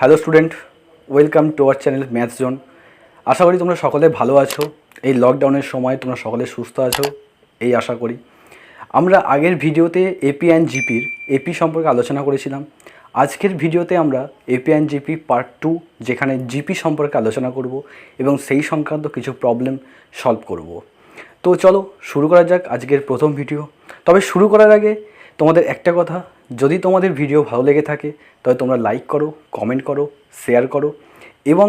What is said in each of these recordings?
Hello student, welcome to our channel maths zone. আশা করি তোমরা সকলে ভালো আছো। এই লকডাউনের সময় তোমরা সকলে সুস্থ আছো এই আশা করি। আমরা আগের ভিডিওতে এপি অ্যান্ড জিপির এপি সম্পর্কে আলোচনা করেছিলাম। আজকের ভিডিওতে আমরা এপি অ্যান্ড জিপি পার্ট 2, যেখানে জিপি সম্পর্কে আলোচনা করব এবং সেই সংক্রান্ত কিছু প্রবলেম সলভ করব। তো চলো শুরু করা যাক আজকের প্রথম ভিডিও। তবে শুরু করার আগে তোমাদের একটা কথা, যদি তোমাদের ভিডিও ভালো লেগে থাকে তবে তোমরা লাইক করো, কমেন্ট করো, শেয়ার করো এবং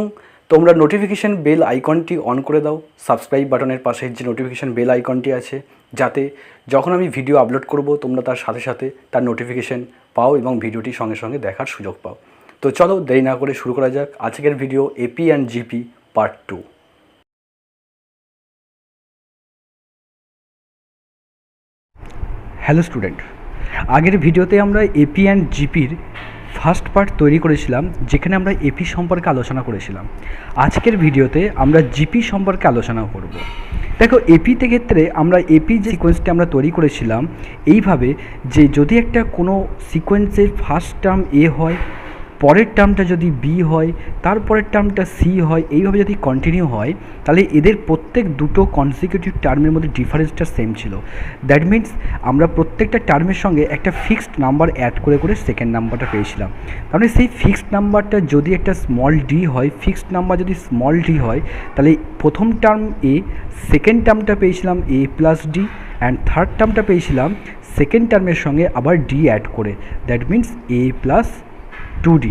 তোমরা নোটিফিকেশান বেল আইকনটি অন করে দাও। সাবস্ক্রাইব বাটনের পাশে যে নোটিফিকেশান বেল আইকনটি আছে, যাতে যখন আমি ভিডিও আপলোড করব তোমরা তার সাথে সাথে তার নোটিফিকেশান পাও এবং ভিডিওটি সঙ্গে সঙ্গে দেখার সুযোগ পাও। তো চলো দেরি না করে শুরু করা যাক আজকের video AP and GP part 2। Hello student, আগের ভিডিওতে আমরা এপি অ্যান্ড জিপির ফার্স্ট পার্ট তৈরি করেছিলাম, যেখানে আমরা এপি সম্পর্কে আলোচনা করেছিলাম। আজকের ভিডিওতে আমরা জিপি সম্পর্কে আলোচনা করব। দেখো, এপিতে ক্ষেত্রে আমরা এপি যে সিকোয়েন্সটি আমরা তৈরি করেছিলাম এইভাবে, যে যদি একটা কোনো সিকোয়েন্সের ফার্স্ট টার্ম এ হয়, পরের টার্মটা যদি বি হয়, তারপরের টার্মটা সি হয়, এইভাবে যদি কন্টিনিউ হয়, তাহলে এদের প্রত্যেক দুটো কনসিকিউটিভ টার্মের মধ্যে ডিফারেন্সটা সেম ছিল। দ্যাট মিনস আমরা প্রত্যেকটা টার্মের সঙ্গে একটা ফিক্সড নাম্বার অ্যাড করে করে সেকেন্ড নাম্বারটা পেয়েছিলাম। তাহলে সেই ফিক্সড নাম্বারটা যদি একটা স্মল ডি হয়, ফিক্সড নাম্বার যদি স্মল ডি হয়, তাহলে প্রথম টার্ম এ, সেকেন্ড টার্মটা পেয়েছিলাম এ প্লাস ডি, অ্যান্ড থার্ড টার্মটা পেয়েছিলাম সেকেন্ড টার্মের সঙ্গে আবার ডি অ্যাড করে, that means A plus 2d।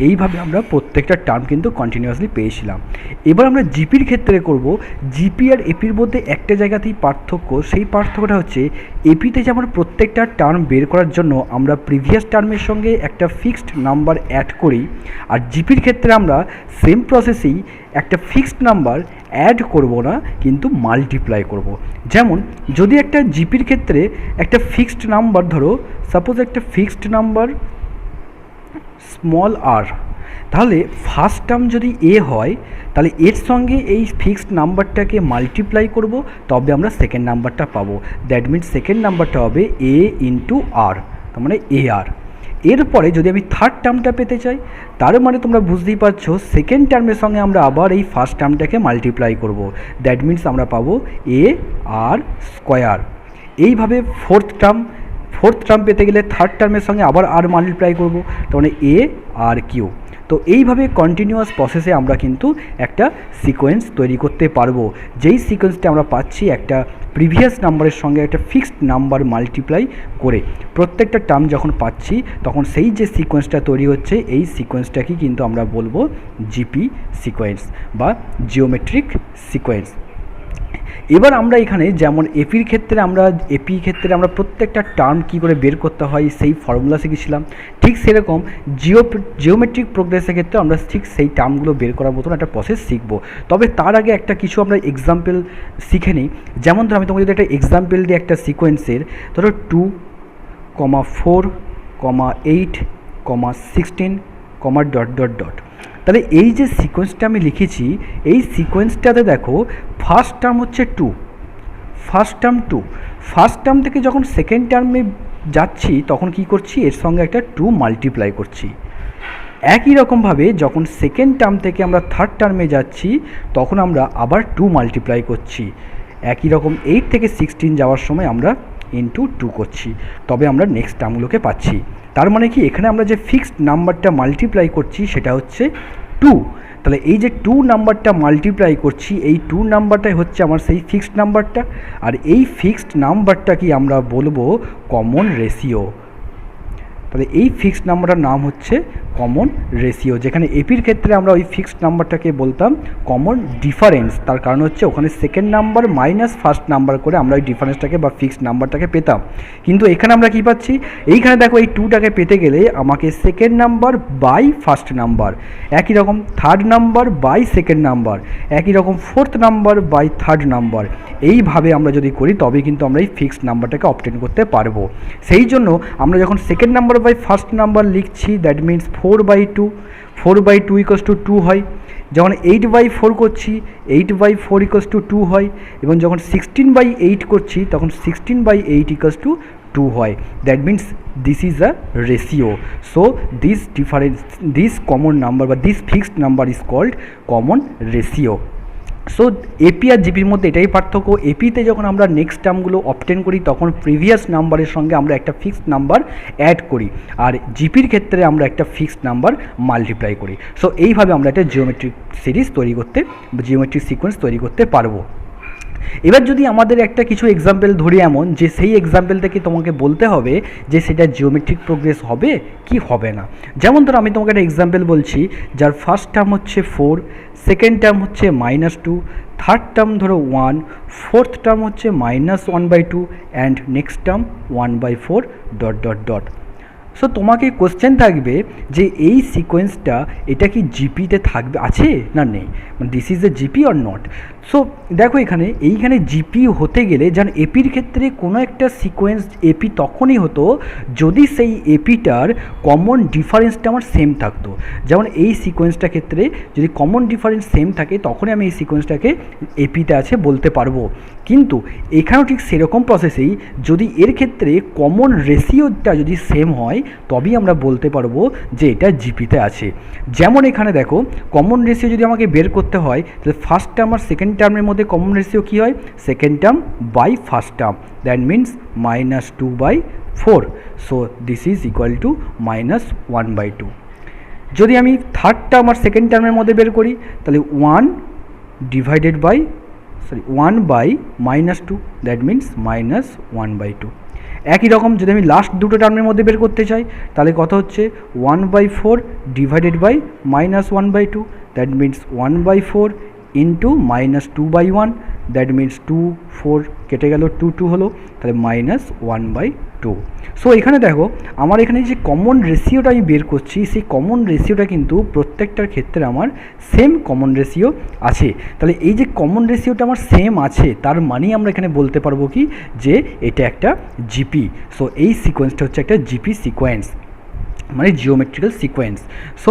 এইভাবে আমরা প্রত্যেকটা টার্ম কিন্তু কন্টিনিউয়াসলি পেয়েছিলাম। এবার আমরা জিপির ক্ষেত্রে করব। জিপি আর এপির মধ্যে একটা জায়গাতেই পার্থক্য, সেই পার্থক্যটা হচ্ছে এপিতে যেমন প্রত্যেকটা টার্ম বের করার জন্য আমরা প্রিভিয়াস টার্মের সঙ্গে একটা ফিক্সড নাম্বার অ্যাড করি, আর জিপির ক্ষেত্রে আমরা সেম প্রসেসেই একটা ফিক্সড নাম্বার অ্যাড করব না, কিন্তু মাল্টিপ্লাই করব। যেমন যদি একটা জিপির ক্ষেত্রে একটা ফিক্সড নাম্বার, ধরো সাপোজ একটা ফিক্সড নাম্বার স্মল আর, তাহলে ফার্স্ট টার্ম যদি এ হয়, তাহলে এর সঙ্গে এই ফিক্সড নাম্বারটাকে মাল্টিপ্লাই করব, তবে আমরা সেকেন্ড নাম্বারটা পাবো। দ্যাট মিনস সেকেন্ড নাম্বারটা হবে এ ইন্টু আর, তার মানে এ আর। এরপরে যদি আমি থার্ড টার্মটা পেতে চাই, তার মানে তোমরা বুঝতেই পারছো সেকেন্ড টার্মের সঙ্গে আমরা আবার এই ফার্স্ট টার্মটাকে মাল্টিপ্লাই করব। দ্যাট মিনস আমরা পাবো এ আর স্কোয়ার। এইভাবে ফোর্থ টার্ম পেতে গেলে থার্ড টার্মের সঙ্গে আবার আর মাল্টিপ্লাই করব, তার মানে এ আর কিউ। তো এইভাবে কন্টিনিউয়াস প্রসেসে আমরা কিন্তু একটা সিকোয়েন্স তৈরি করতে পারবো, যেই সিকোয়েন্সটা আমরা পাচ্ছি একটা প্রিভিয়াস নাম্বারের সঙ্গে একটা ফিক্সড নাম্বার মাল্টিপ্লাই করে। প্রত্যেকটা টার্ম যখন পাচ্ছি তখন সেই যে সিকোয়েন্সটা তৈরি হচ্ছে, এই সিকোয়েন্সটাকে কিন্তু আমরা বলবো জিপি সিকোয়েন্স বা জিওমেট্রিক সিকোয়েন্স। এবার আমরা এখানে যেমন এপির ক্ষেত্রে আমরা প্রত্যেকটা টার্ম কী করে বের করতে হয় সেই ফর্মুলা শিখেছিলাম, ঠিক সেরকম জিওমেট্রিক প্রোগ্রেসের ক্ষেত্রে আমরা ঠিক সেই টার্মগুলো বের করার মতন একটা প্রসেস শিখবো। তবে তার আগে একটা কিছু আমরা এক্সাম্পল শিখে নিই। যেমন ধরো আমি তোমাকে যদি একটা এক্সাম্পল দিই একটা সিকোয়েন্সের, ধরো 2, 4, 8, 16, ... তাহলে এই যে সিকোয়েন্সটা আমি লিখেছি, এই সিকোয়েন্সটাতে দেখো ফার্স্ট টার্ম হচ্ছে 2, ফার্স্ট টার্ম থেকে যখন সেকেন্ড টার্মে যাচ্ছি তখন কি করছি, এর সঙ্গে একটা 2 মাল্টিপ্লাই করছি। একই রকমভাবে যখন সেকেন্ড টার্ম থেকে আমরা থার্ড টার্মে যাচ্ছি তখন আমরা আবার 2 মাল্টিপ্লাই করছি। একই রকম 8 থেকে 16 যাওয়ার সময় আমরা ইন্টু 2 করছি, তবে আমরা নেক্সট টার্মগুলোকে পাচ্ছি। তার মানে কি, এখানে আমরা যে ফিক্সড নাম্বারটা মাল্টিপ্লাই করছি সেটা হচ্ছে 2। তাহলে এই যে 2 নাম্বারটা মাল্টিপ্লাই করছি, এই 2 নাম্বারটাই হচ্ছে আমার সেই ফিক্সড নাম্বারটা, আর এই ফিক্সড নাম্বারটাকে আমরা বলবো কমন রেশিও। তাহলে এই ফিক্সড নাম্বারটার নাম হচ্ছে কমন রেশিও, যেখানে এপির ক্ষেত্রে আমরা ওই ফিক্সড নাম্বারটাকে বলতাম কমন ডিফারেন্স। তার কারণ হচ্ছে ওখানে second number minus first number করে আমরা ওই ডিফারেন্সটাকে বা ফিক্সড নাম্বারটাকে পেতাম। কিন্তু এখানে আমরা কি পাচ্ছি, এইখানে দেখো এই 2টাকে পেতে গেলে আমাকে second number by first number, একই রকম third number by second number, একই রকম fourth number by third number. এইভাবে আমরা যদি করি তবে কিন্তু আমরা এই ফিক্সড নাম্বারটাকে অবটেন করতে পারবো। সেই জন্য আমরা যখন second number by first number লিখছি, দ্যাট মিনস 4/2 = 2 হয়। যখন 8/4 করছি 8/4 = 2 হয়, এবং যখন 16/8 করছি তখন 16/8 = টু হয়, that means this is a ratio. So this common number বা this fixed number is called common ratio. So AP আর জিপির মধ্যে এটাই পার্থক্য, এপিতে যখন আমরা নেক্সট টার্মগুলো অবটেন করি তখন প্রিভিয়াস নাম্বারের সঙ্গে আমরা একটা ফিক্সড নাম্বার অ্যাড করি, আর জিপির ক্ষেত্রে আমরা একটা ফিক্সড নাম্বার মাল্টিপ্লাই করি। সো এইভাবে আমরা একটা জিওমেট্রিক সিরিজ তৈরি করতে, জিওমেট্রিক সিকোয়েন্স তৈরি করতে পারবো। এবার যদি আমাদের একটা কিছু এক্সাম্পল ধরি এমন যে সেই এক্সাম্পল থেকে তোমাকে বলতে হবে যে সেটা জিওমেট্রিক প্রোগ্রেস হবে কি হবে না। যেমন ধরো আমি তোমাকে একটা এক্সাম্পল বলছি যার ফার্স্ট টার্ম হচ্ছে 4, সেকেন্ড টার্ম হচ্ছে -2, থার্ড টার্ম ধরো 1, ফোর্থ টার্ম হচ্ছে -1/2 and next term 1/4 dot dot dot. So তোমাকে কোশ্চেন থাকবে যে এই সিকোয়েন্সটা এটা কি জিপিতে থাকবে, আছে না নেই, মানে this is a GP or not. So দেখো এইখানে জিপি হতে গেলে যেন এপির ক্ষেত্রে কোনো একটা সিকোয়েন্স এপি তখনই হতো যদি সেই এপিটার কমন ডিফারেন্সটা আমার সেম থাকতো। যেমন এই সিকোয়েন্সটার ক্ষেত্রে যদি কমন ডিফারেন্স সেম থাকে তখনই আমি এই সিকোয়েন্সটাকে এপিতে আছে বলতে পারবো। কিন্তু এখানেও ঠিক সেরকম প্রসেসেই যদি এর ক্ষেত্রে কমন রেশিওটা যদি সেম হয় তবেই আমরা বলতে পারবো যে এটা জিপিতে আছে। যেমন এখানে দেখো কমন রেশিও যদি আমাকে বের করতে হয় তাহলে ফার্স্ট টার্ম আর সেকেন্ড টার্মের মধ্যে কমন রেশিও কী হয়, second term by first term, that means -2/4। So this is equal to -1/2। যদি আমি থার্ড টার্ম আর সেকেন্ড টার্মের মধ্যে বের করি তাহলে 1 বাই -2, দ্যাট মিন্স -1/2। একই রকম যদি আমি লাস্ট দুটো টার্মের মধ্যে বের করতে চাই তাহলে কত হচ্ছে 1/4 divided by -1/2, that means 1/4 into -2/1, that means 2 4 কেটে গেল, 2 হলো, তাহলে -1/2। সো এখানে দেখো আমার এখানে যে কমন রেশিওটা আমি বের করছি সেই কমন রেশিওটা কিন্তু প্রত্যেকটার ক্ষেত্রে আমার সেম কমন রেশিও আছে। তাহলে এই যে কমন রেশিওটা আমার সেম আছে তার মানেই আমরা এখানে বলতে পারবো কি যে এটা একটা জিপি। সো এই সিকোয়েন্সটা হচ্ছে একটা জিপি সিকোয়েন্স, মানে জিওমেট্রিক্যাল সিকোয়েন্স। সো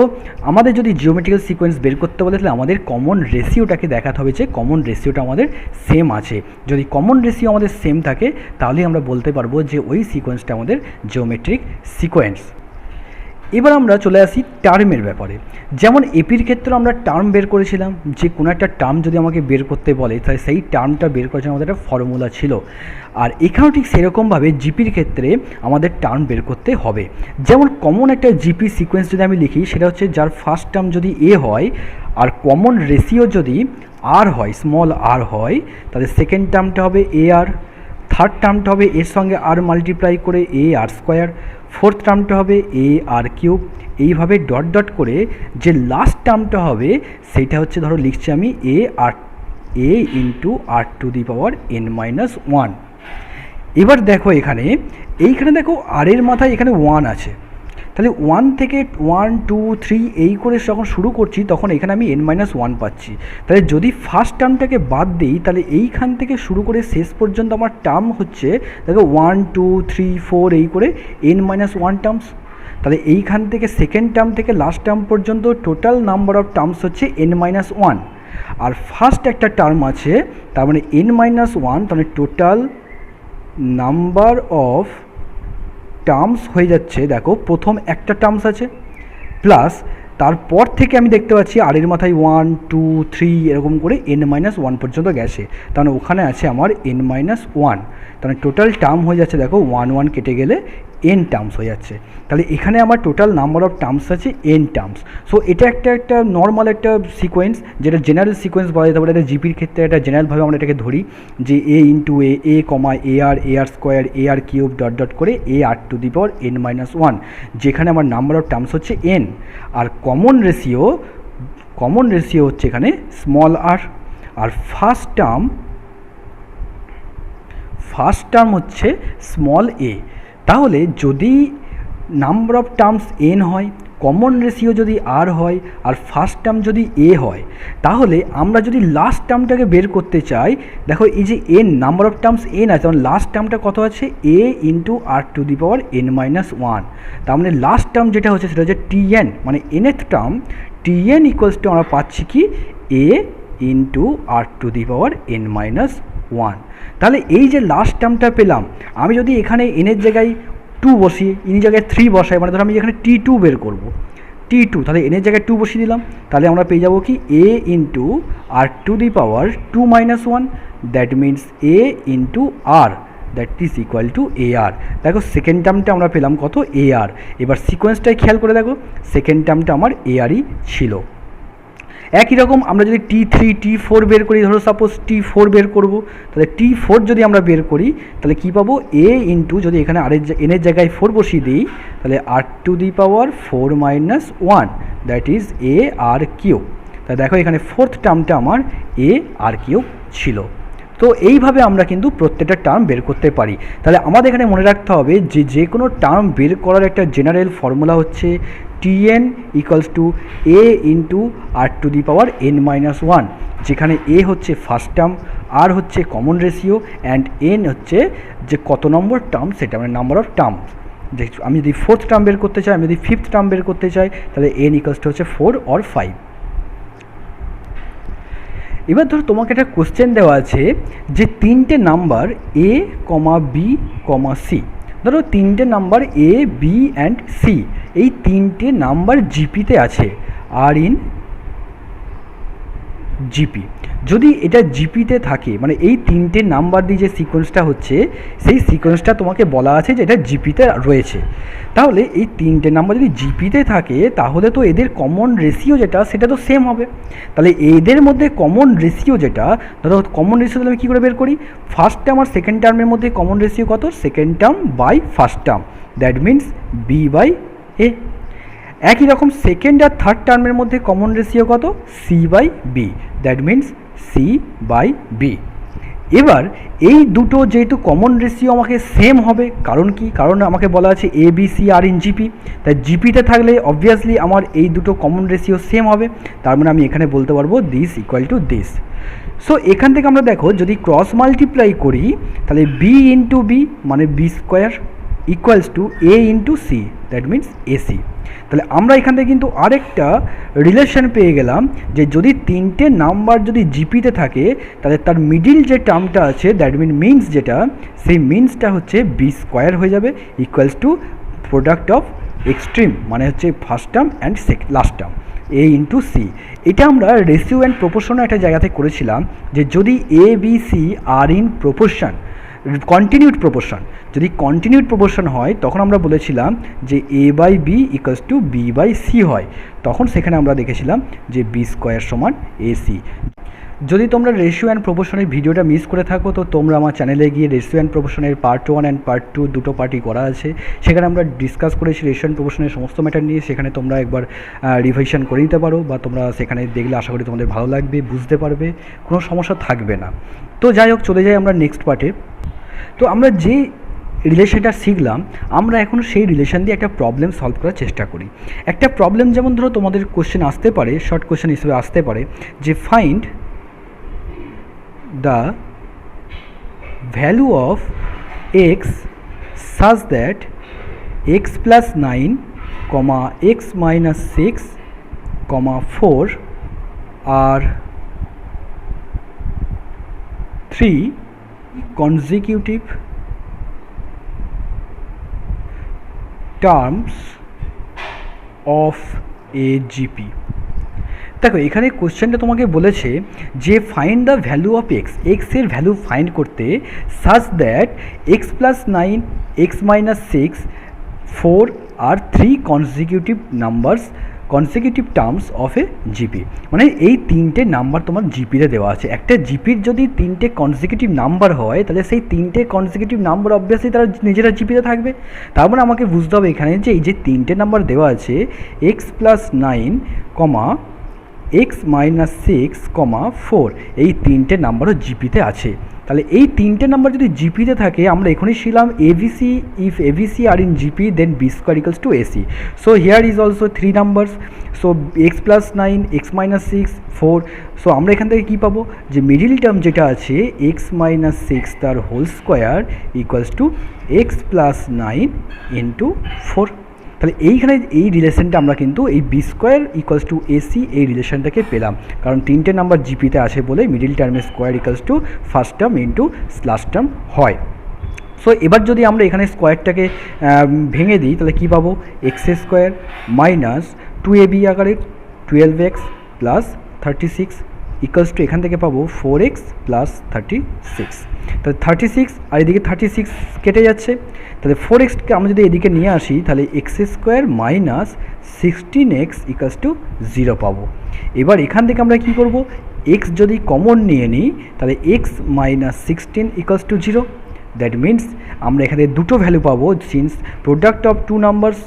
আমাদের যদি জিওমেট্রিক্যাল সিকোয়েন্স বের করতে বলে তাহলে আমাদের কমন রেশিওটাকে দেখাতে হবে যে কমন রেশিওটা আমাদের সেম আছে। যদি কমন রেশিও আমাদের সেম থাকে তাহলেই আমরা বলতে পারবো যে ওই সিকোয়েন্সটা আমাদের জিওমেট্রিক সিকোয়েন্স। এবার আমরা চলে আসি টার্মের ব্যাপারে। যেমন এপির ক্ষেত্রে আমরা টার্ম বের করেছিলাম, যে কোনো একটা টার্ম যদি আমাকে বের করতে বলে তাহলে সেই টার্মটা বের করার জন্য আমাদের একটা ফর্মুলা ছিল। আর এখানেও ঠিক সেরকমভাবে জিপির ক্ষেত্রে আমাদের টার্ম বের করতে হবে। যেমন কমন একটা জিপি সিকোয়েন্স যদি আমি লিখি সেটা হচ্ছে যার ফার্স্ট টার্ম যদি এ হয় আর কমন রেশিও যদি আর হয়, স্মল আর হয়, তাহলে সেকেন্ড টার্মটা হবে এ আর, থার্ড টার্মটা হবে এর সঙ্গে আর মাল্টিপ্লাই করে এ আর স্কোয়ার, ফোর্থ টার্মটা হবে এ আর কিউব, এইভাবে ডট ডট করে যে লাস্ট টার্মটা হবে সেইটা হচ্ছে ধরো লিখছি আমি এ ইন্টু r⁻n−1। এবার দেখো এইখানে দেখো আর এর মাথায় এখানে 1 আছে, তাহলে 1 থেকে 1 2 3 এই করে যখন শুরু করছি তখন এখানে আমি n-1 পাচ্ছি। তাহলে যদি ফার্স্ট টার্মটাকে বাদ দিই তাহলে এইখান থেকে শুরু করে শেষ পর্যন্ত আমার টার্ম হচ্ছে দেখো 1 2 3 4 এই করে n-1 টার্মস। তাহলে এইখান থেকে সেকেন্ড টার্ম থেকে লাস্ট টার্ম পর্যন্ত টোটাল নাম্বার অফ টার্মস হচ্ছে n-1। আর ফার্স্ট একটা টার্ম আছে তার মানে n-1, তাহলে টোটাল নাম্বার অফ টার্মস হয়ে যাচ্ছে, দেখো প্রথম একটা টার্মস আছে প্লাস তারপর থেকে আমি দেখতে পাচ্ছি আর এর মাথায় 1 2 3 এরকম করে n-1 পর্যন্ত গেছে, তাহলে ওখানে আছে আমার n-1, তাহলে টোটাল টার্ম হয়ে যাচ্ছে দেখো 1 1 কেটে গেলে n টার্মস হয়ে যাচ্ছে। তাহলে এখানে আমার টোটাল নাম্বার অফ টার্মস আছে n টার্মস। সো এটা একটা নর্মাল একটা সিকোয়েন্স, যেটা জেনারেল সিকোয়েন্স বলা যেতে পারে। এটা জিপির ক্ষেত্রে একটা জেনারেলভাবে আমরা এটাকে ধরি যে A into A comma A R square A R cube dot dot করে ar⁻n-1, যেখানে আমার নাম্বার অফ টার্মস হচ্ছে n। আর কমন রেশিও হচ্ছে এখানে স্মল আর। আর ফার্স্ট টার্ম হচ্ছে স্মল এ। তাহলে যদি নাম্বার অফ টার্মস n হয়, কমন রেশিও যদি আর হয়, আর ফার্স্ট টার্ম যদি এ হয়, তাহলে আমরা যদি লাস্ট টার্মটাকে বের করতে চাই, দেখো এই যে n number of terms n আছে, তখন লাস্ট টার্মটা কত আছে a ইন্টু r⁻n-1। তার মানে লাস্ট টার্ম যেটা হচ্ছে সেটা হচ্ছে tn, মানে nth term tn equals to আমরা পাচ্ছি কি a ইন্টু r⁻n-1। 1। তাহলে এই যে লাস্ট টার্মটা পেলাম, আমি যদি এখানে এনের জায়গায় 2 বসিয়ে এনের জায়গায় 3 বসাই, মানে ধরো আমি এখানে T2 বের করব, T2, তাহলে এনের জায়গায় 2 বসিয়ে দিলাম, তাহলে আমরা পেয়ে যাবো কি a into r two the power 2 minus 1, that means a into r, that is equal two AR। দেখো সেকেন্ড টার্মটা আমরা পেলাম কত, AR। এবার সিকোয়েন্সটাই খেয়াল করে দেখো, সেকেন্ড টার্মটা আমার ARই ছিল। একই রকম আমরা যদি T3 T4 বের করি, ধরো সাপোজ T4 বের করব, তাহলে T4 যদি আমরা বের করি তাহলে কী পাবো, a ইন্টু যদি এখানে এনের জায়গায় 4 বসিয়ে দিই, তাহলে r two the power 4 minus 1, that is AR cube. তাহলে দেখো এখানে ফোর্থ টার্মটা আমার AR কিউব ছিল। তো এইভাবে আমরা কিন্তু প্রত্যেকটা টার্ম বের করতে পারি। তাহলে আমাদের এখানে মনে রাখতে হবে যে কোনো টার্ম বের করার একটা জেনারেল ফর্মুলা হচ্ছে Tn equals to a into r two the power n minus 1, যেখানে a হচ্ছে ফার্স্ট টার্ম, r হচ্ছে কমন রেশিও, অ্যান্ড n হচ্ছে যে কত নম্বর টার্ম সেটা, মানে নাম্বার অফ টার্ম। যে আমি যদি ফোর্থ টার্ম বের করতে চাই, আমি যদি ফিফথ টার্ম বের করতে চাই, তাহলে n ইকুয়ালস টু হচ্ছে 4 অর 5। এবার ধরো তোমাকে একটা কোশ্চেন দেওয়া আছে যে তিনটে নাম্বার a, b, c, ধরো তিনটে number a, b and c, এই তিনটে নাম্বার জিপিতে আছে, আর ইন জিপি। যদি এটা জিপিতে থাকে, মানে এই তিনটে নাম্বার দিয়ে যে সিকোয়েন্সটা হচ্ছে সেই সিকোয়েন্সটা তোমাকে বলা আছে যে এটা জিপিতে রয়েছে। তাহলে এই তিনটে নাম্বার যদি জিপিতে থাকে তাহলে তো এদের কমন রেশিও যেটা সেটা তো সেম হবে। তাহলে এদের মধ্যে কমন রেশিও যেটা, ধরো কমন রেশিও আমি কী করে বের করি, ফার্স্ট টার্ম আর সেকেন্ড টার্মের মধ্যে কমন রেশিও কত, second term by first term, that means B by A. একই রকম সেকেন্ড আর থার্ড টার্মের মধ্যে কমন রেশিও কত, C by B, that means C by B. এবার এই দুটো যেহেতু কমন রেশিও আমাকে সেম হবে, কারণ কি, কারণ আমাকে বলা আছে A B C are in GP, তাই জিপিতে থাকলে অবভিয়াসলি আমার এই দুটো কমন রেশিও সেম হবে, তার মানে আমি এখানে বলতে পারবো this equal to this. So এখান থেকে আমরা দেখো যদি ক্রস মাল্টিপ্লাই করি তাহলে বি ইন্টু বি মানে B square equals to A into C, that means AC. তাহলে আমরা এখান থেকে কিন্তু আরেকটা রিলেশন পেয়ে গেলাম যে যদি তিনটে নাম্বার যদি জিপিতে থাকে তাহলে তার মিডিল যে টার্মটা আছে, দ্যাট মিনস যেটা, সেই মিনসটা হচ্ছে বি স্কোয়ার হয়ে যাবে equals to product of extreme, মানে হচ্ছে first term and last term, A into C. এটা আমরা রেশিও অ্যান্ড প্রপোর্শনের একটা জায়গাতে করেছিলাম যে যদি A B C are in proportion, continued proportion, যদি কন্টিনিউড প্রপোর্শন হয় তখন আমরা বলেছিলাম যে A by B equals to B by C হয়, তখন সেখানে আমরা দেখেছিলাম যে বি স্কোয়ার সমান এসি। যদি তোমরা রেশিও অ্যান্ড প্রপোর্শনের ভিডিওটা মিস করে থাকো তো তোমরা আমার চ্যানেলে গিয়ে রেশিও অ্যান্ড প্রপোর্শনের পার্ট 1 অ্যান্ড পার্ট 2 দুটো পার্টই করা আছে, সেখানে আমরা ডিসকাস করেছি রেশিও অ্যান্ড প্রপোর্শনের সমস্ত ম্যাটার নিয়ে, সেখানে তোমরা একবার রিভিশন করে নিতে পারো, বা তোমরা সেখানে দেখলে আশা করি তোমাদের ভালো লাগবে, বুঝতে পারবে, কোনো সমস্যা থাকবে না। তো যাই হোক, চলে যাই আমরা নেক্সট পার্টে। তো আমরা যে রিলেশনটা শিখলাম, আমরা এখন সেই রিলেশন দিয়ে একটা প্রবলেম সলভ করার চেষ্টা করি। একটা প্রবলেম যেমন ধরো তোমাদের কোশ্চেন আসতে পারে, শর্ট কোশ্চেন হিসেবে আসতে পারে যে find the value of X such that X plus 9, X minus 6, 4 আর 3 consecutive terms of a GP। দেখো এখানে কোশ্চেনটা তোমাকে বলেছে যে find the value of X, এক্সের ভ্যালু ফাইন্ড করতে such that X plus 9, X minus 6, 4 আর 3 consecutive terms of A GP. মানে এই তিনটে নাম্বার তোমার জিপিতে দেওয়া আছে। একটা জিপির যদি তিনটে কনসিকিউটিভ নাম্বার হয় তাহলে সেই তিনটে কনসিকিউটিভ নাম্বার অবভিয়াসলি তারা নিজেরা জিপিতে থাকবে। তার মানে আমাকে বুঝতে হবে এখানে যে এই যে তিনটে নাম্বার দেওয়া আছে এক্স প্লাস 9, এক্স মাইনাস 6, 4, এই তিনটে নাম্বারও জিপিতে আছে। তাহলে এই তিনটে নাম্বার যদি জিপিতে থাকে, আমরা এখনই শিখলাম ABC, if ABC are in GP then B square equals to AC. So here is also 3 numbers, so X plus 9, X minus 6, 4। So আমরা এখান থেকে কী পাবো যে মিডিল টার্ম যেটা আছে এক্স মাইনাস 6 তার whole square equals to X plus 9 into 4। তাহলে এইখানে এই রিলেশনটা আমরা কিন্তু এই B square equals to AC এই রিলেশনটাকে পেলাম, কারণ তিনটে নাম্বার জিপিতে আছে বলে মিডিল টার্মের square equals two first term into last term হয়। সো এবার যদি আমরা এখানে স্কোয়ারটাকে ভেঙে দিই তাহলে কী পাবো, এক্স স্কোয়ার মাইনাস 2ab আকারে 12x প্লাস 36 ইকুয়ালস টু এখান থেকে পাবো 4x প্লাস 36। তাহলে 36 আর এদিকে 36 কেটে যাচ্ছে, তাহলে 4xকে আমরা যদি এদিকে নিয়ে আসি তাহলে x square minus 16x equals to 0 পাবো। এবার এখান থেকে আমরা কী করবো, এক্স যদি কমন নিয়ে নিই তাহলে X minus 16 equals to 0। That means আমরা এখানে দুটো ভ্যালু পাবো, since product of two numbers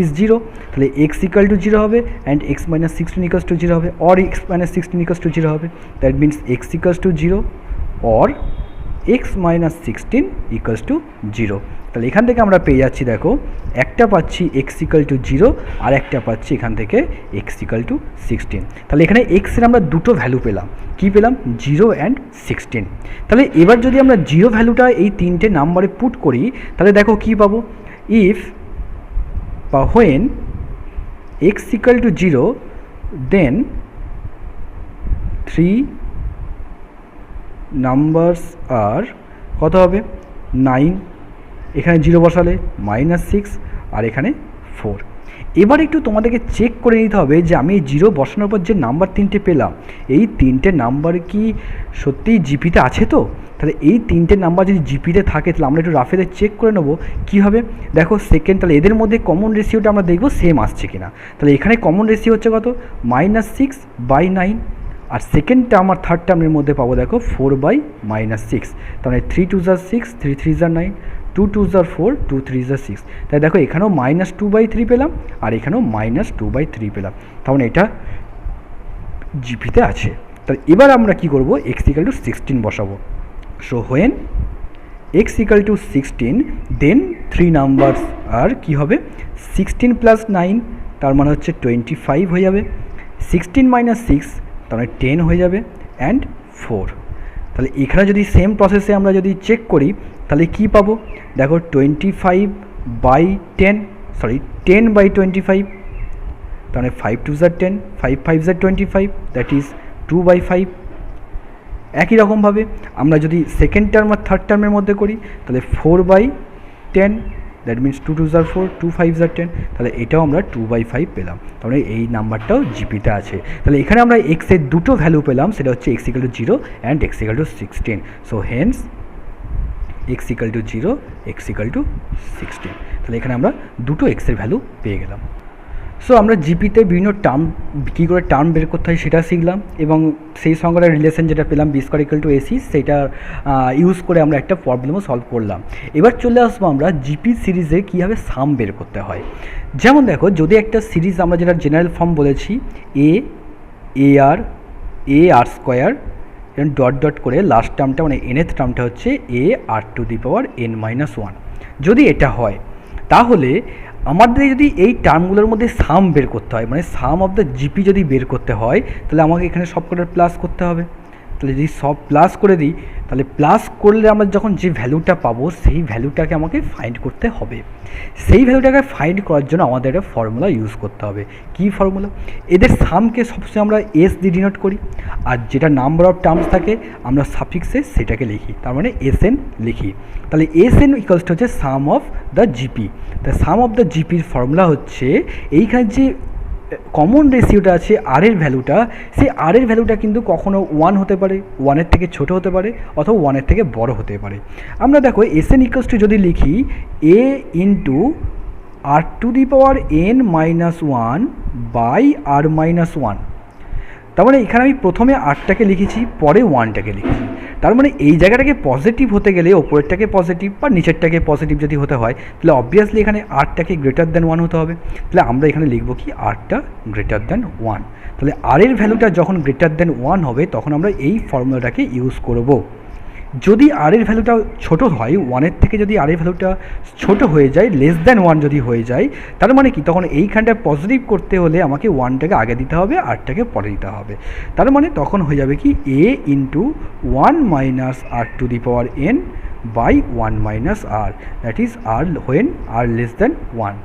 is 0, তাহলে এক্স ইকুয়াল টু 0 হবে and X minus 16 equals to 0 হবে, or X minus 16 equals to 0 হবে। That means X equals to 0 or X minus 16 equals to 0। তাহলে এখান থেকে আমরা পেয়ে যাচ্ছি, দেখো একটা পাচ্ছি এক্স ইকুয়াল টু 0 আর একটা পাচ্ছি এখান থেকে এক্স ইকুয়াল টু 16। তাহলে এখানে এক্সের আমরা দুটো ভ্যালু পেলাম, কী পেলাম, 0 অ্যান্ড 16। তাহলে এবার যদি আমরা 0 ভ্যালুটা এই তিনটে নাম্বারে পুট করি তাহলে দেখো কী পাবো, ইফ বা when X equal to 0 then 3 numbers আর কত হবে 9, এখানে 0 বসালে -6 আর এখানে 4। এবার একটু তোমাদেরকে চেক করে নিতে হবে যে আমি 0 বসানোর পর যে নাম্বার তিনটে পেলাম এই তিনটে নাম্বার কি সত্যিই জিপিতে আছে তো। তাহলে এই তিনটে নাম্বার যদি জিপিতে থাকে তাহলে আমরা একটু রাফেতে চেক করে নেবো কীভাবে। দেখো সেকেন্ড, তাহলে এদের মধ্যে কমন রেশিওটা আমরা দেখবো সেম আসছে কিনা। তাহলে এখানে কমন রেশিও হচ্ছে কত, -6/9, আর সেকেন্ড টার্ম আর থার্ড টার্মের মধ্যে পাবো দেখো 4/-6, তাহলে 3 2 6, 3 3 9, 2 2 4, 2 3 6। তাই দেখো এখানেও -2/3 পেলাম আর এখানেও -2/3 পেলাম, তাহলে এটা জিপিতে আছে। তাহলে এবার আমরা কি করব, x ইকুয়াল টু 16 বসাবো। So when x equal to 16 then 3 numbers আর কি হবে 16 প্লাস 9 তার মানে হচ্ছে 25 হয়ে যাবে, 16 মাইনাস 6 তার মানে 10 হয়ে যাবে অ্যান্ড 4। তাহলে এখানে যদি সেম প্রসেসে আমরা যদি চেক করি তাহলে কি পাবো, দেখো 10/25, তাহলে 5 2 10, 5 5 25, দ্যাট ইজ 2/5। একই রকমভাবে আমরা যদি সেকেন্ড টার্ম আর থার্ড টার্মের মধ্যে করি তাহলে 4/10, দ্যাট মিনস 2 2 4, 2 5 10, তাহলে এটাও আমরা 2/5 পেলাম, তাহলে এই নাম্বারটাও জিপিতে আছে। তাহলে এখানে আমরা এক্সের দুটো ভ্যালু পেলাম, সেটা হচ্ছে x equal to 0 and x equal to 16। So Haynes x equal to 0, x equal to 16। তাহলে এখানে আমরা দুটো এক্সের ভ্যালু পেয়ে গেলাম। সো আমরা জিপিতে বিভিন্ন টার্ম কী করে টার্ম বের করতে হয় সেটা শিখলাম, এবং সেই সঙ্গে রিলেশন যেটা পেলাম B square equal to AC সেটা ইউজ করে আমরা একটা প্রবলেমও সলভ করলাম। এবার চলে আসবো আমরা জিপি সিরিজে কীভাবে সাম বের করতে হয়। যেমন দেখো যদি একটা সিরিজ আমরা যেটা জেনারেল ফর্ম বলেছি আর স্কোয়ার ডট ডট করে লাস্ট টার্মটা মানে nth টার্মটা হচ্ছে ar⁴n-1, যদি এটা হয় তাহলে আমাদের যদি এই টার্মগুলোর মধ্যে সাম বের করতে হয়, মানে সাম অফ দ্য জিপি যদি বের করতে হয় তাহলে আমাকে এখানে সব কটার প্লাস করতে হবে। তাহলে যদি সব প্লাস করে দিই তাহলে প্লাস করলে আমরা যখন যে ভ্যালুটা পাবো সেই ভ্যালুটাকে আমাকে ফাইন্ড করতে হবে। সেই ভ্যালুটাকে ফাইন্ড করার জন্য আমাদের একটা ফর্মুলা ইউজ করতে হবে। কি ফর্মুলা, এদের সামকে সবসময় আমরা এস দিয়ে ডিনোট করি, আর যেটা নাম্বার অফ টার্মস থাকে আমরা সাফিক্সে সেটাকে লিখি, তার মানে এসএন লিখি। তাহলে এসএন ইকুয়ালস টু হচ্ছে সাম অফ দ্য জিপি। তাই সাম অফ দ্য জিপির ফর্মুলা হচ্ছে এইখানে যে কমন রেশিওটা আছে আর এর ভ্যালুটা, সেই আর এর ভ্যালুটা কিন্তু কখনো 1 হতে পারে, 1-এর থেকে ছোট হতে পারে, অথবা 1-এর থেকে বড় হতে পারে। আমরা দেখো এসএন ইকুয়ালস টু যদি লিখি a into r⁴n-1 by r-1, তার মানে এখানে আমি প্রথমে আরটাকে লিখেছি পরে 1টাকে লিখেছি, তার মানে এই জায়গাটাকে পজিটিভ হতে গেলে ওপরেরটাকে পজিটিভ বা নিচেরটাকে পজিটিভ যদি হতে হয় তাহলে অবভিয়াসলি এখানে আরটাকে গ্রেটার দ্যান 1 হতে হবে। তাহলে আমরা এখানে লিখব কি আরটা গ্রেটার দ্যান 1। তাহলে আর এর ভ্যালুটা যখন গ্রেটার দ্যান 1 হবে তখন আমরা এই ফর্মুলাটাকে ইউজ করব। যদি আর এর ভ্যালুটা ছোট হয়, 1-এর থেকে যদি আর এর ভ্যালুটা ছোট হয়ে যায়, লেস দ্যান 1 যদি হয়ে যায়, তার মানে কি তখন এইখানটা পজিটিভ করতে হলে আমাকে 1টাকে আগে দিতে হবে, আরটাকে পরে দিতে হবে। তার মানে তখন হয়ে যাবে কি a into 1 minus r⁴n by 1 minus r, that is R when R less than 1।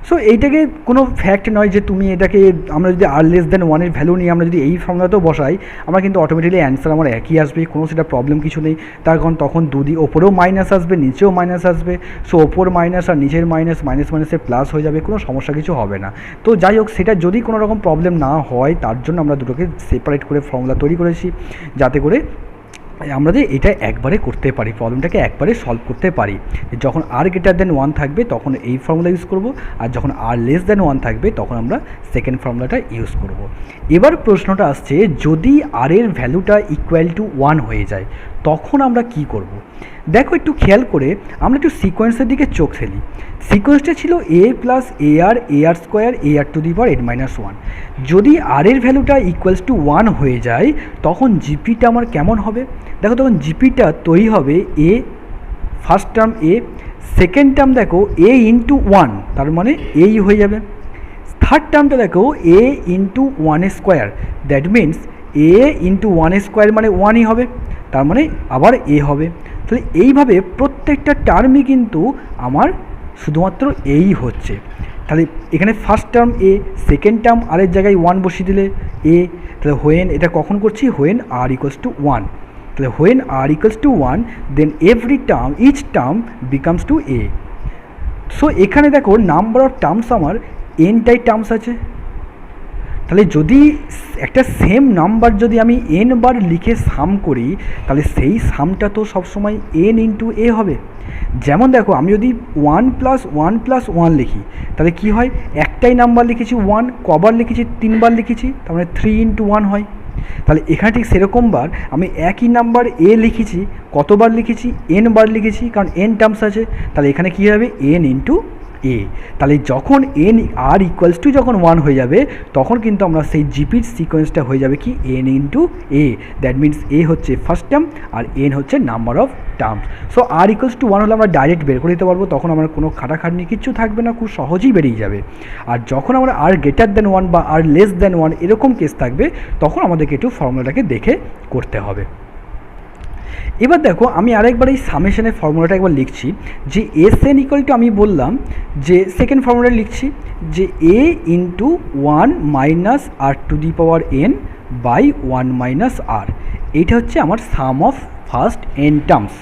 So এইটাকে কোনো ফ্যাক্ট নয় যে তুমি এটাকে, আমরা যদি আর লেস দেন ওয়ানের ভ্যালু নিয়ে আমরা যদি এই ফর্মুলাতেও বসাই, আমরা কিন্তু অটোমেটিকলি অ্যান্সার আমার একই আসবে, কোনো সেটা প্রবলেম কিছু নেই। তার কারণ তখন ওপরেও মাইনাস আসবে, নিচেও মাইনাস আসবে। সো ওপর মাইনাস আর নিচের মাইনাস, মাইনাসে প্লাস হয়ে যাবে, কোনো সমস্যা কিছু হবে না। তো যাই হোক, সেটা যদি কোনো রকম প্রবলেম না হয় তার জন্য আমরা দুটোকে সেপারেট করে ফর্মুলা তৈরি করেছি, যাতে করে আমরা যে এটা একবারে করতে পারি, প্রবলেমটাকে একবারে সলভ করতে পারি। যখন আর গ্রেটার দেন ওয়ান থাকবে তখন এই ফর্মুলা ইউজ করব, আর যখন আর লেস দেন ওয়ান থাকবে তখন আমরা সেকেন্ড ফর্মুলাটা ইউজ করব। এবার প্রশ্নটা আসছে, যদি আর এর ভ্যালুটা ইকুয়াল টু ওয়ান হয়ে যায় তখন আমরা কি করব? দেখো একটু খেয়াল করে আমরা একটু সিকোয়েন্সের দিকে চোখ ফেলি। সিকোয়েন্সটা ছিল A plus A R square R to the power N minus one. যদি আর এর ভ্যালুটা ইকুয়ালস টু ওয়ান হয়ে যায় তখন জিপিটা আমার কেমন হবে? দেখো তখন জিপিটা তৈরি হবে এ, ফার্স্ট টার্ম এ, সেকেন্ড টার্ম দেখো এ ইন্টু ওয়ান, তার মানে এই হয়ে যাবে। থার্ড টার্মটা দেখো A into one square, that means A into one square মানে ওয়ানই হবে, তার মানে আবার এ হবে। তাহলে এইভাবে প্রত্যেকটা টার্মই কিন্তু আমার শুধুমাত্র এই হচ্ছে। তাহলে এখানে ফার্স্ট টার্ম এ, সেকেন্ড টার্ম আরের জায়গায় ওয়ান বসিয়ে দিলে এ। তাহলে হোয়েন এটা কখন করছি? When R equals to one. তাহলে when R equals to one then every term, each term becomes to A. So এখানে দেখো নাম্বার অফ টার্মস আমার এনটাই টার্মস আছে। তাহলে যদি একটা সেম নাম্বার যদি আমি এন বার লিখে সাম করি তাহলে সেই সামটা তো সবসময় এন ইন্টু এ হবে। যেমন দেখো আমি যদি ওয়ান প্লাস ওয়ান লিখি তাহলে কি হয়? একটাই নাম্বার লিখেছি ওয়ান, কবার লিখেছি? তিনবার লিখেছি, তার মানে থ্রি ইন্টু ওয়ান হয়। তাহলে এখানে ঠিক সেরকমবার আমি একই নাম্বার এ লিখেছি, কতবার লিখেছি? এন বার লিখেছি, কারণ এন টার্মস আছে। তাহলে এখানে কী হবে? এন ইন্টু এ। তাহলে যখন এন আর ইকুয়ালস টু যখন ওয়ান হয়ে যাবে তখন কিন্তু আমরা সেই জিপির সিকোয়েন্সটা হয়ে যাবে কি? N into A. That means A হচ্ছে ফার্স্ট টার্ম আর এন হচ্ছে number of terms. So R equals to one হলে আমরা ডাইরেক্ট বের করে দিতে পারবো, তখন আমার কোনো খাটাখাটনি কিচ্ছু থাকবে না, খুব সহজেই বেরিয়ে যাবে। আর যখন আমরা আর গ্রেটার দেন ওয়ান বা আর লেস দেন ওয়ান এরকম কেস থাকবে তখন আমাদেরকে একটু ফর্মুলাটাকে দেখে করতে হবে। এবার দেখো আমি আরেকবার এই সামেশনের ফর্মুলাটা একবার লিখছি, যে এস এন ইকুয়াল টু, আমি বললাম যে সেকেন্ড ফর্মুলা লিখছি যে A into one minus R to the power N by one minus R. এইটা হচ্ছে আমার sum of first N terms.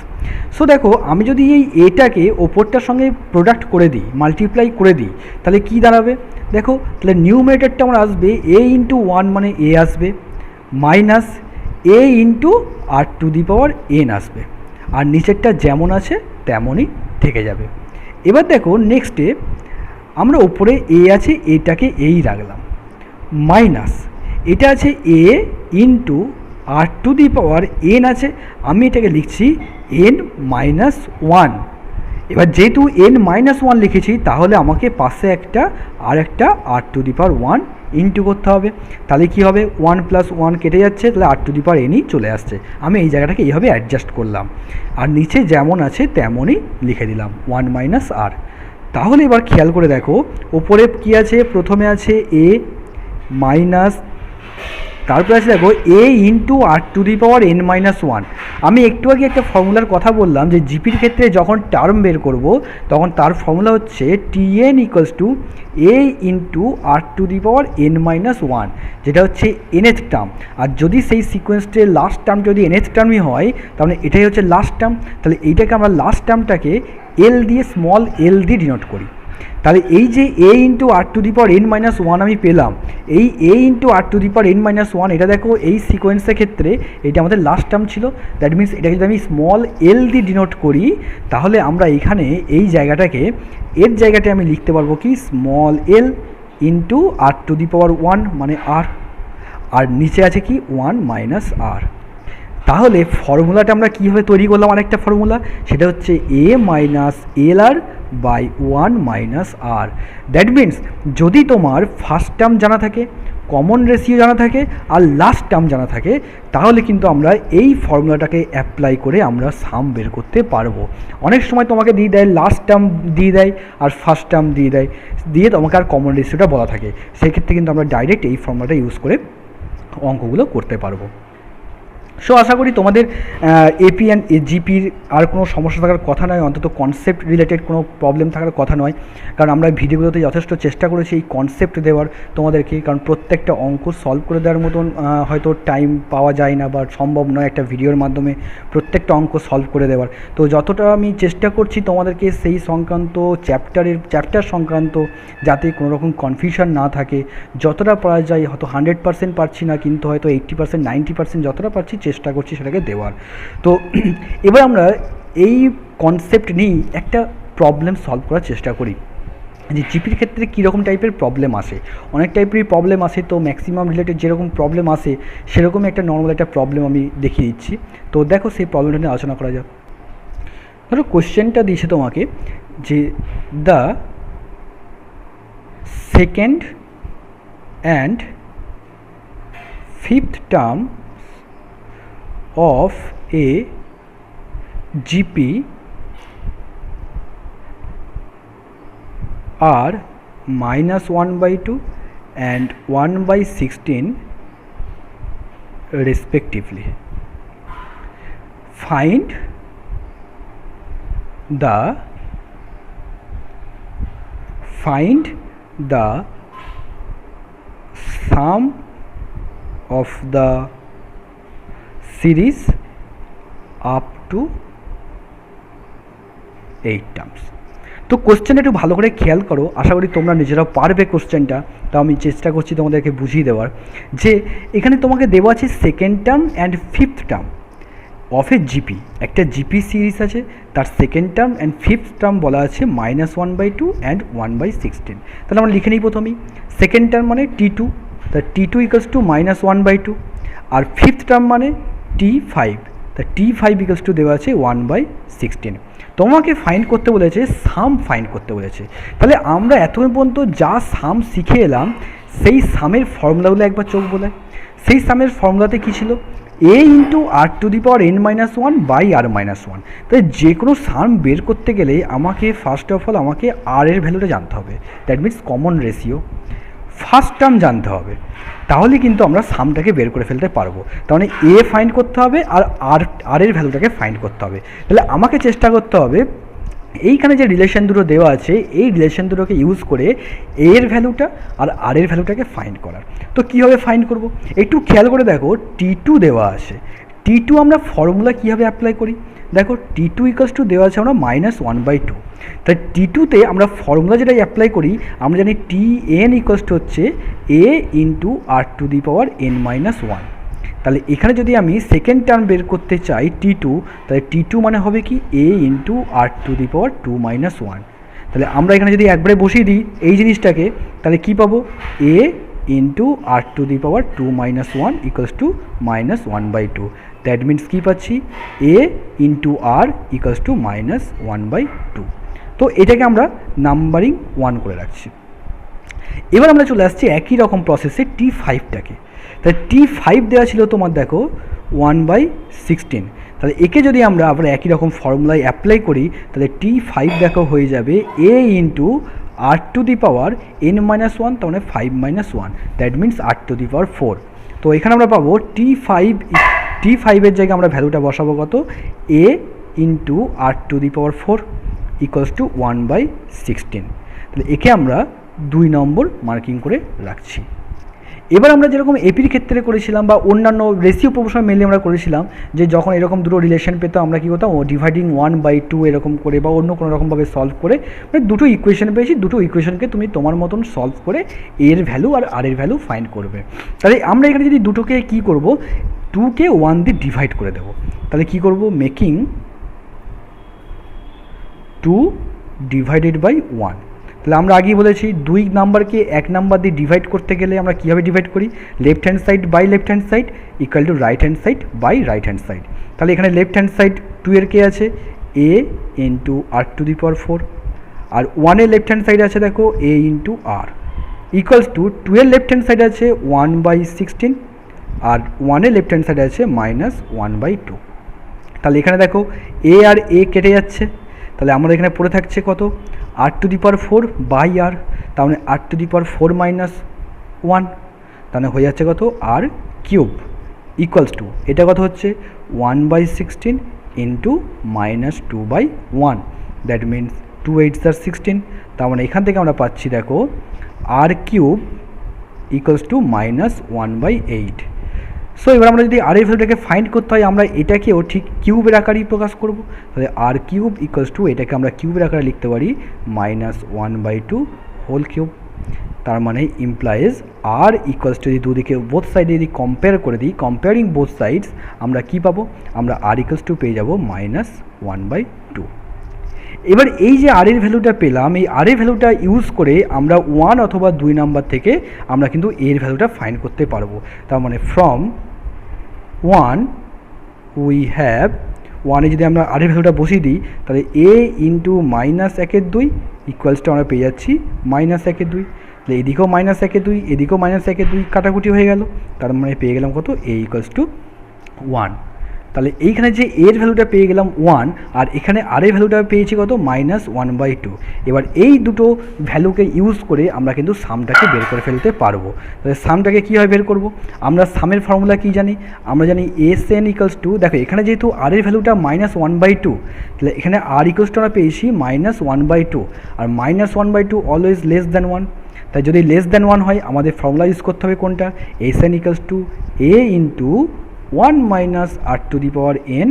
So দেখো আমি যদি এই এটাকে ওপরটার সঙ্গে প্রোডাক্ট করে দিই, মাল্টিপ্লাই করে দিই, তাহলে কি দাঁড়াবে? দেখো তাহলে নিউমারেটরটা আমার আসবে এ ইন্টু ওয়ান মানে এ আসবে, minus A into R to the power N আসবে, আর নিচেরটা যেমন আছে তেমনই থেকে যাবে। এবার দেখো নেক্সটে আমরা ওপরে এ আছে, এটাকে এই রাখলাম, মাইনাস এটা আছে A into R to the power N আছে, আমি এটাকে লিখছি এন মাইনাস ওয়ান। এবার যেহেতু এন মাইনাস ওয়ান লিখেছি তাহলে আমাকে পাশে একটা R to the power one into করতে হবে। তাহলে কী হবে? ওয়ান প্লাস ওয়ান কেটে যাচ্ছে, তাহলে আর টু দি পাওয়ার এনই চলে আসছে। আমি এই জায়গাটাকে এইভাবে অ্যাডজাস্ট করলাম, আর নিচে যেমন আছে তেমনই লিখে দিলাম ওয়ান মাইনাস আর। তাহলে এবার খেয়াল করে দেখো ওপরে কী আছে? প্রথমে আছে এ মাইনাস, তারপরে আছে দেখো A into R to the power N minus one. আমি একটু আগে একটা ফর্মুলার কথা বললাম যে জিপির ক্ষেত্রে যখন টার্ম বের করব তখন তার ফর্মুলা হচ্ছে T N equals to A into R to the power N minus one, যেটা হচ্ছে এনএথ টার্ম। আর যদি সেই সিকোয়েন্সটির লাস্ট টার্ম যদি এনএথ টার্মই হয় তাহলে এটাই হচ্ছে লাস্ট টার্ম। তাহলে এইটাকে আমরা লাস্ট টার্মটাকে এল দিয়ে, স্মল এল দিয়ে ডিনোট করি। তাহলে এই যে A into R to the power N minus one আমি পেলাম, এই A into R to the power N minus one, এটা দেখো এই সিকোয়েন্সের ক্ষেত্রে এটা আমাদের লাস্ট টার্ম ছিল। দ্যাট মিনস এটাকে যদি আমি স্মল এল দিয়ে ডিনোট করি তাহলে আমরা এখানে এই জায়গাটাকে, এর জায়গাটায় আমি লিখতে পারবো কি? Small L into R to the power one মানে আর, আর নিচে আছে কি? One minus R. তাহলে ফর্মুলাটা আমরা কীভাবে তৈরি করলাম? আরেকটা ফর্মুলা, সেটা হচ্ছে A minus L R by one minus R. That means যদি তোমার ফার্স্ট টার্ম জানা থাকে, কমন রেশিও জানা থাকে আর লাস্ট টার্ম জানা থাকে তাহলে কিন্তু আমরা এই ফর্মুলাটাকে অ্যাপ্লাই করে আমরা সাম বের করতে পারবো। অনেক সময় তোমাকে দিয়ে দেয় লাস্ট টার্ম দিয়ে দেয় আর ফার্স্ট টার্ম দিয়ে তোমাকে আর কমন রেশিওটা বলা থাকে, সেক্ষেত্রে কিন্তু আমরা ডাইরেক্ট এই ফর্মুলাটা ইউজ করে অঙ্কগুলো করতে পারবো। সো আশা করি তোমাদের এপি অ্যান্ড জিপির আর কোনো সমস্যা থাকার কথা নয়, অন্তত কনসেপ্ট রিলেটেড কোনো প্রবলেম থাকার কথা নয়, কারণ আমরা ভিডিওগুলোতে যথেষ্ট চেষ্টা করেছি এই কনসেপ্ট দেওয়ার তোমাদেরকে, কারণ প্রত্যেকটা অঙ্ক সলভ করে দেওয়ার মতন হয়তো টাইম পাওয়া যায় না বা সম্ভব নয় একটা ভিডিওর মাধ্যমে প্রত্যেকটা অঙ্ক সলভ করে দেওয়ার। তো যতটা আমি চেষ্টা করছি তোমাদেরকে সেই সংক্রান্ত চ্যাপ্টার সংক্রান্ত যাতে কোনো রকম কনফিউশন না থাকে, যতটা পারা যায়, হয়তো 100% পারছি না, কিন্তু হয়তো 80% 90% যতটা পারছি চেষ্টা করছি সেটাকে দেওয়ার। তো এবার আমরা এই কনসেপ্ট নিয়েই একটা প্রবলেম সলভ করার চেষ্টা করি যে জিপির ক্ষেত্রে কীরকম টাইপের প্রবলেম আসে। অনেক টাইপেরই প্রবলেম আসে, তো ম্যাক্সিমাম রিলেটেড যেরকম প্রবলেম আসে সেরকমই একটা নর্মাল একটা প্রবলেম আমি দেখিয়ে দিচ্ছি। তো দেখো সেই প্রবলেমটা নিয়ে আলোচনা করা যাক। ধরো কোশ্চেনটা দিয়েছে তোমাকে যে the second and fifth term of a GP are -1/2 and 1/16 respectively. Find the sum of the series up to 8 terms. তো কোশ্চেনটা একটু ভালো করে খেয়াল করো, আশা করি তোমরা নিজেরাও পারবে কোশ্চেনটা। তো আমি চেষ্টা করছি তোমাদেরকে বুঝিয়ে দেওয়ার যে এখানে তোমাকে দেওয়া আছে second term and fifth term of A GP. একটা জিপি সিরিজ আছে, তার second term and fifth term বলা আছে -1/2 অ্যান্ড 1/16। তাহলে আমরা লিখে নিই প্রথমেই সেকেন্ড টার্ম মানে T2, তা T2 ইকুয়ালস টু -1/2, আর ফিফথ টার্ম মানে T5, তা T5 ইকুয়ালস টু দেওয়া আছে 1/16। তোমাকে ফাইন্ড করতে বলেছে, সাম ফাইন্ড করতে বলেছে। তাহলে আমরা এতক্ষণ পর্যন্ত যা সাম শিখে এলাম সেই সামের ফর্মুলাগুলো একবার চোখ বোলায়। সেই সামের ফর্মুলাতে কী ছিল? a ইন্টু r⁻n−1 বাই r−1। তাই যে কোনো সাম বের করতে গেলে আমাকে ফার্স্ট অফ অল আমাকে r এর ভ্যালুটা জানতে হবে, that means common ratio first term জানতে হবে, তাহলে কিন্তু আমরা সামটাকে বের করে ফেলতে পারবো। তার মানে এ ফাইন্ড করতে হবে আর আর এর ভ্যালুটাকে ফাইন্ড করতে হবে। তাহলে আমাকে চেষ্টা করতে হবে এইখানে যে রিলেশন দুটো দেওয়া আছে এই রিলেশন দুটোকে ইউজ করে এর ভ্যালুটা আর আর এর ভ্যালুটাকে ফাইন্ড করার। তো কীভাবে ফাইন্ড করব একটু খেয়াল করে দেখো, T2 দেওয়া আছে, T2 আমরা ফর্মুলা কীভাবে অ্যাপ্লাই করি দেখো, T2 ইকুয়ালস টু দেওয়া আছে আমরা -1/2। তাই T2তে আমরা ফর্মুলা যেটা অ্যাপ্লাই করি আমরা জানি Tn ইকুয়ালস টু হচ্ছে a ইন্টু r⁻n−1। তাহলে এখানে যদি আমি সেকেন্ড টার্ম বের করতে চাই T2, তাহলে T2 মানে হবে কি a ইন্টু r⁻2−1। তাহলে আমরা এখানে যদি একবারে বসিয়ে দিই এই জিনিসটাকে, তাহলে কি পাবো? a into r⁻2−1 equals to -1/2। That means কী পাচ্ছি? a into r equals to -1/2। তো এটাকে আমরা নাম্বারিং 1 করে রাখছি। এবার আমরা চলে আসছি একই রকম প্রসেসে T5টাকে। তাহলে T5 দেওয়া ছিল তোমার দেখো 1/16। তাহলে একে যদি আমরা আবার একই রকম ফর্মুলায় অ্যাপ্লাই করি তাহলে T5 দেখো হয়ে যাবে a ইন্টু r⁻n−1, তার মানে 5-1, দ্যাট মিনস r⁴। তো এখানে আমরা পাবো T5 এর জায়গায় আমরা ভ্যালুটা বসাবো কত? a into r⁴ equals to 1/16। তাহলে একে আমরা 2 নম্বর মার্কিং করে রাখছি। এবার আমরা যেরকম এপির ক্ষেত্রে করেছিলাম বা অন্যান্য রেশিও প্রপোর্শন মেনলি আমরা করেছিলাম যে যখন এরকম দুটো রিলেশন পেতাম আমরা কী করতাম? ডিভাইডিং 1/2 এরকম করে বা অন্য কোনো রকমভাবে সলভ করে, মানে দুটো ইকুয়েশন পেয়েছি, দুটো ইকুয়েশনকে তুমি তোমার মতন সলভ করে এর ভ্যালু আর আর এর ভ্যালু ফাইন্ড করবে। তাহলে আমরা এখানে যদি দুটোকে কী করব? 2কে 1 দিয়ে ডিভাইড করে দেবো। তাহলে কী করব? Making 2 divided by 1। তাহলে আমরা আগেই বলেছি 2 নাম্বারকে 1 নাম্বার দিয়ে ডিভাইড করতে গেলে আমরা কীভাবে ডিভাইড করি? Left hand side by left hand side equal to right hand side by right hand side. তাহলে এখানে লেফট হ্যান্ড সাইড 2 এর কে আছে a ইন্টু r⁴, আর 1 এর লেফট হ্যান্ড সাইড আছে দেখো a into r equals two 2 এর left hand side আছে 1/16 আর 1 এর লেফট হ্যান্ড সাইড আছে -1/2। তাহলে এখানে দেখো a আর a কেটে যাচ্ছে, তাহলে আমাদের এখানে পড়ে থাকছে কত? r⁴ বাই r, তার মানে r⁴ -1, তাহলে হয়ে যাচ্ছে কত? r³ ইকুয়ালস টু এটা কত হচ্ছে 1/16 ইন্টু -2/1, দ্যাট মিনস 2 8 আর 16। তার মানে এখান থেকে আমরা পাচ্ছি দেখো আর কিউব ইকুয়ালস টু -1/8। সো এবার আমরা যদি আর এর ভ্যালুটাকে ফাইন্ড করতে হয় আমরা এটাকেও ঠিক কিউবের আকারেই প্রকাশ করব। তাহলে আর কিউব ইকুয়ালস টু এটাকে আমরা কিউবের আকারে লিখতে পারি -1/2 হোল কিউব। তার মানে ইমপ্লাইজ আর ইকুয়ালস টু যদি দুদিকে বোথ সাইডে যদি কম্পেয়ার করে দিই, কম্পেয়ারিং বোথ সাইডস আমরা কি পাবো, আমরা আর ইকুয়ালস টু পেয়ে যাবো -1/2। এবার এই যে আর এর ভ্যালুটা পেলাম, এই আর এর ভ্যালুটা ইউজ করে আমরা 1 অথবা 2 নাম্বার থেকে আমরা কিন্তু এর ভ্যালুটা ফাইন্ড করতে পারবো। তার মানে ফ্রম 1 উই হ্যাভ, 1-এ যদি আমরা আর এর ভ্যালুটা বসিয়ে দিই তাহলে a ইন্টু -1/2 ইকুয়ালসটা আমরা পেয়ে যাচ্ছি -1/2। তাহলে এদিকেও -1/2 এদিকেও -1/2 কাটাকুটি হয়ে গেল, তার মানে পেয়ে গেলাম কত, a ইকুয়ালস টু 1। তাহলে এইখানে যে এর ভ্যালুটা পেয়ে গেলাম 1 আর এখানে আর এর ভ্যালুটা পেয়েছি কত -1/2। এবার এই দুটো ভ্যালুকে ইউজ করে আমরা কিন্তু সামটাকে বের করে ফেলতে পারবো। তাহলে সামটাকে কীভাবে বের করব, আমরা সামের ফর্মুলা কী জানি, আমরা জানি SN ইকুয়ালস টু, দেখো এখানে যেহেতু আর এর ভ্যালুটা -1/2 তাহলে এখানে আর ইকুয়ালস টু আমরা পেয়েছি -1/2 আর -1/2 অলওয়েজ লেস দ্যান 1। তাই যদি লেস দ্যান 1 হয় আমাদের ফর্মুলা ইউজ করতে হবে কোনটা, SN equals to a into 1 minus R to the power n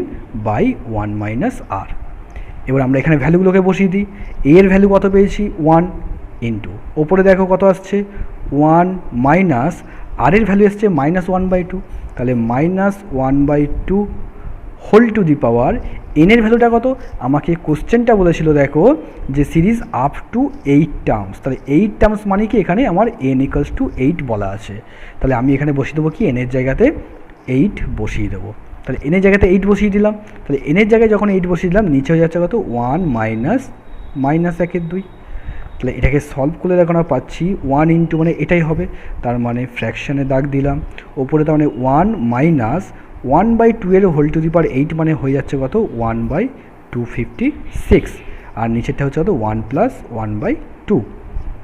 by 1 minus R. এবার আমরা এখানে ভ্যালুগুলোকে বসিয়ে দিই, এর ভ্যালু কত পেয়েছি 1 ইন্টু ওপরে দেখো কত আসছে 1 মাইনাস আর এর ভ্যালু এসছে -1/2, তাহলে -1/2 whole to the power n এর ভ্যালুটা কত, আমাকে কোশ্চেনটা বলেছিল দেখো যে সিরিজ আপ টু 8 টার্মস, তাহলে 8 টার্মস মানে কি এখানে আমার n ইকুয়ালস টু 8 বলা আছে। তাহলে আমি এখানে বসিয়ে দেবো কি n এর জায়গাতে 8 বসিয়ে দেবো। তাহলে n এর জায়গাতে 8 বসিয়ে দিলাম, তাহলে n এর জায়গায় যখন 8 বসিয়ে দিলাম নিচে হয়ে যাচ্ছে কত 1 মাইনাস -1/2। তাহলে এটাকে সলভ করলে দেখো আমরা পাচ্ছি 1 ইন্টু মানে এটাই হবে, তার মানে ফ্র্যাকশানে দাগ দিলাম ওপরে, তার মানে 1 মাইনাস 1/2 এর হোল টু দি পাওয়ার 8 মানে হয়ে যাচ্ছে কত 1/256 আর নিচেরটা হচ্ছে কত 1 প্লাস 1/2।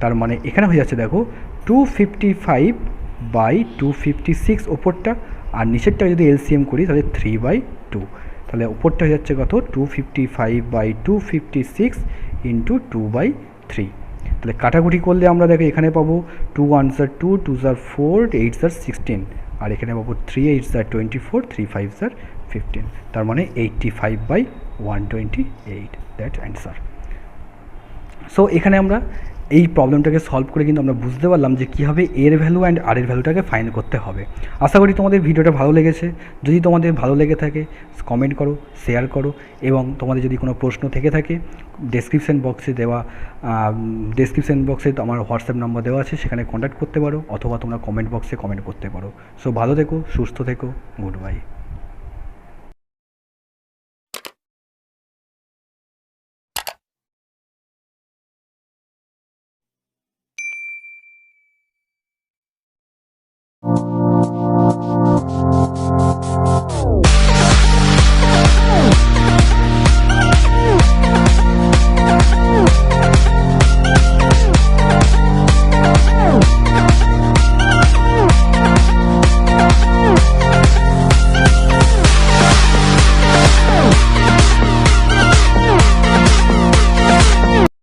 তার মানে এখানে হয়ে যাচ্ছে দেখো 255/256 ওপরটা, আর নিচেরটা যদি এলসিএম করি তাহলে 3/2। তাহলে ওপরটা হয়ে যাচ্ছে কত 255/256 ইন্টু 2/3। তাহলে কাটাকুটি করলে আমরা দেখো এখানে পাবো 2 1 2 2 4 8 16 আর এখানে পাবো 3 8 24 3 5 15, তার মানে 85/128, দ্যাট অ্যান্সার। সো এখানে আমরা এই প্রবলেমটাকে সলভ করে কিন্তু আমরা বুঝতে পারলাম যে কীভাবে এর ভ্যালু অ্যান্ড আর এর ভ্যালুটাকে ফাইন্ড করতে হবে। আশা করি তোমাদের ভিডিওটা ভালো লেগেছে। যদি তোমাদের ভালো লেগে থাকে কমেন্ট করো, শেয়ার করো, এবং তোমাদের যদি কোনো প্রশ্ন থেকে থাকে ডেসক্রিপশন বক্সে আমার হোয়াটসঅ্যাপ নাম্বার দেওয়া আছে, সেখানে কন্ট্যাক্ট করতে পারো, অথবা তোমরা কমেন্ট বক্সে কমেন্ট করতে পারো। সো ভালো থেকো, সুস্থ থেকো, গুড বাই।